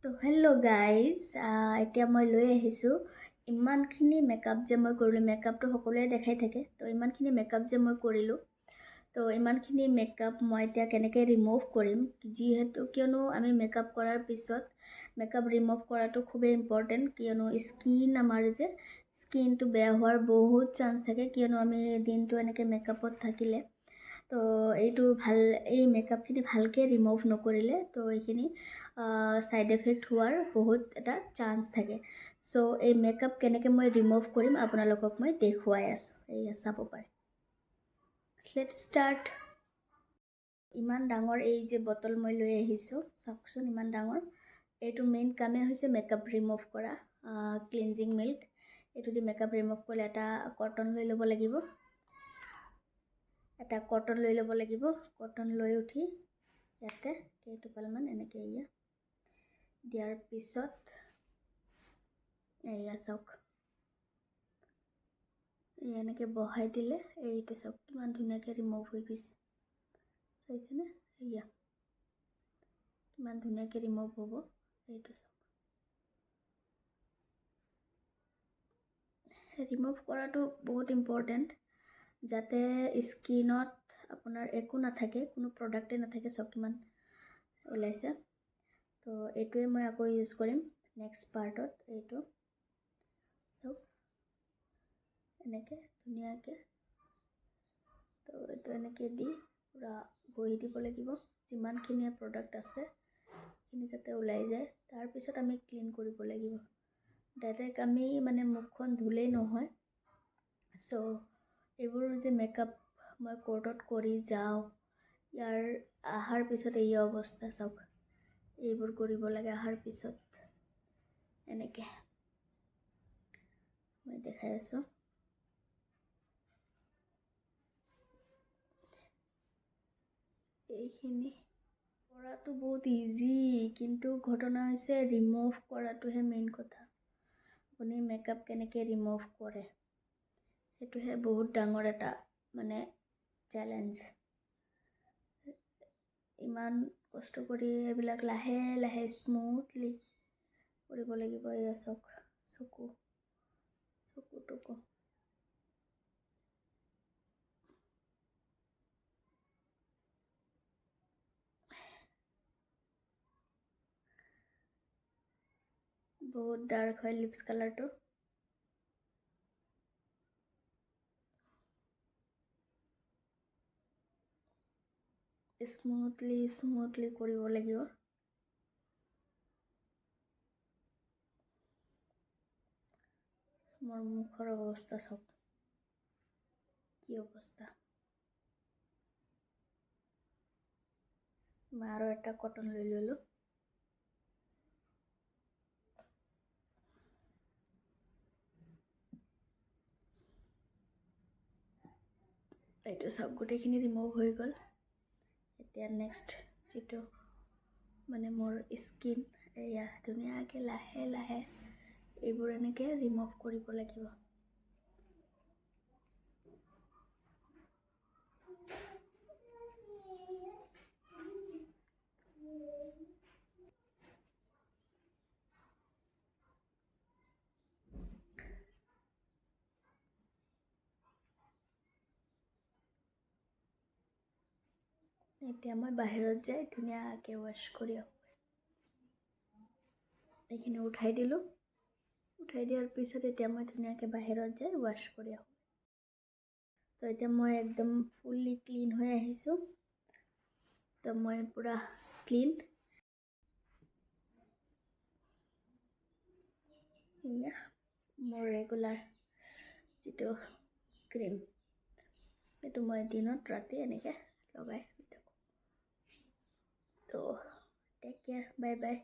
তো hello' guys, এতিয়া মই লৈ আহিছোঁ ইমানখিনি মেকআপ যে মই কৰিলোঁ। মেকআপটো সকলোৱে দেখাই থাকে, তো ইমানখিনি মেকআপ যে মই কৰিলোঁ, তো ইমানখিনি মেকআপ মই এতিয়া কেনেকৈ ৰিমুভ কৰিম, কিয়নো আমি মেকআপ কৰাৰ পিছত মেকআপ ৰিমুভ কৰাটো খুবেই ইম্পৰ্টেণ্ট, কিয়নো আমাৰ স্কিনটো বেয়া হোৱাৰ বহুত চান্স থাকে, কিয়নো আমি দিনটো এনেকৈ মেকআপত থাকিলে তো এই মেকআপখিনি ভালকৈ ৰিমুভ নকৰিলে তো এইখিনি ছাইড এফেক্ট হোৱাৰ বহুত এটা চান্স থাকে। চ' এই মেকআপ কেনেকৈ মই ৰিমুভ কৰিম আপোনালোকক মই দেখুৱাই আছোঁ। এয়া চাব পাৰে। Let's start. ইমান ডাঙৰ এই যে বটল মই লৈ আহিছোঁ, চাওকচোন ইমান ডাঙৰ। এইটো মেইন কামেই হৈছে মেকআপ ৰিমুভ কৰা, ক্লিনজিং মিল্ক। এইটো দি মেকআপ ৰিমুভ কৰিলে এটা কটন লৈ ল'ব লাগিব। কটন লৈ উঠি ইয়াতে কেইটোপালমান এনেকৈ দিয়াৰ পিছত এয়া চাওক, এনেকৈ বহাই দিলে এইটো চাওক কিমান ধুনীয়াকৈ ৰিমুভ হৈ গৈছে, চাইছেনে? এয়া কিমান ধুনীয়াকৈ ৰিমুভ হ'ব, এইটো চাওক। ৰিমুভ কৰাটো বহুত ইম্পৰ্টেণ্ট, যাতে স্কিনত আপোনাৰ একো নাথাকে, কোনো প্ৰডাক্টেই নাথাকে। চাওক কিমান ওলাইছে। তো এইটোৱে মই আকৌ ইউজ কৰিম নেক্সট পাৰ্টত। এইটো চাওক এনেকৈ ধুনীয়াকৈ, তো এইটো এনেকৈ দি পূৰা বহি দিব লাগিব। যিমানখিনি প্ৰডাক্ট আছে সেইখিনি যাতে ওলাই যায়। তাৰপিছত আমি ক্লিন কৰিব লাগিব। ডাইৰেক্ট আমি মুখখন ধুলেই নহয়। চ' এইবোৰ যে মেকআপ মই কোৰ্টত কৰি যাওঁ, ইয়াৰ অহাৰ পিছত এই অৱস্থা চাওক। এইবোৰ কৰিব লাগে অহাৰ পিছত। এনেকৈ মই দেখাই আছোঁ। এইখিনি কৰাটো বহুত ইজি, কিন্তু ঘটনা হৈছে ৰিমুভ কৰাটোহে মেইন কথা। আপুনি মেকআপ কেনেকৈ ৰিমুভ কৰে সেইটোহে বহুত ডাঙৰ এটা চেলেঞ্জ। ইমান কষ্ট কৰি এইবিলাক লাহে লাহে স্মুথলি কৰিব লাগিব। এয়া চাওক চকুটুকু বহুত ডাৰ্ক হয় লিপছ কালাৰটো। স্মুথলি কৰিব লাগিব। মোৰ মুখৰ অৱস্থা চাওক কি অৱস্থা। মই আৰু এটা কটন লৈ ল'লোঁ। এইটো চাওক গোটেইখিনি ৰিমুভ হৈ গ'ল। এতিয়া নেক্সট যিটো মোৰ স্কিন, এয়া ধুনীয়াকৈ লাহে লাহে এইবোৰ এনেকৈ ৰিমুভ কৰিব লাগিব। এতিয়া মই বাহিৰত যাই ধুনীয়াকৈ ৱাশ্ব কৰি আহোঁ। এইখিনি উঠাই দিলোঁ। উঠাই দিয়াৰ পিছত এতিয়া মই ধুনীয়াকৈ বাহিৰত যাই ৱাশ্ব কৰি আহোঁ। তো এতিয়া মই একদম ফুল্লি ক্লিন হৈ আহিছোঁ। তো মই পূৰা ক্লিন। এয়া মোৰ ৰেগুলাৰ যিটো ক্ৰীম, এইটো মই দিনত ৰাতি এনেকৈ লগাই থাকোঁ। তো টেক কেয়াৰ, বাই বাই।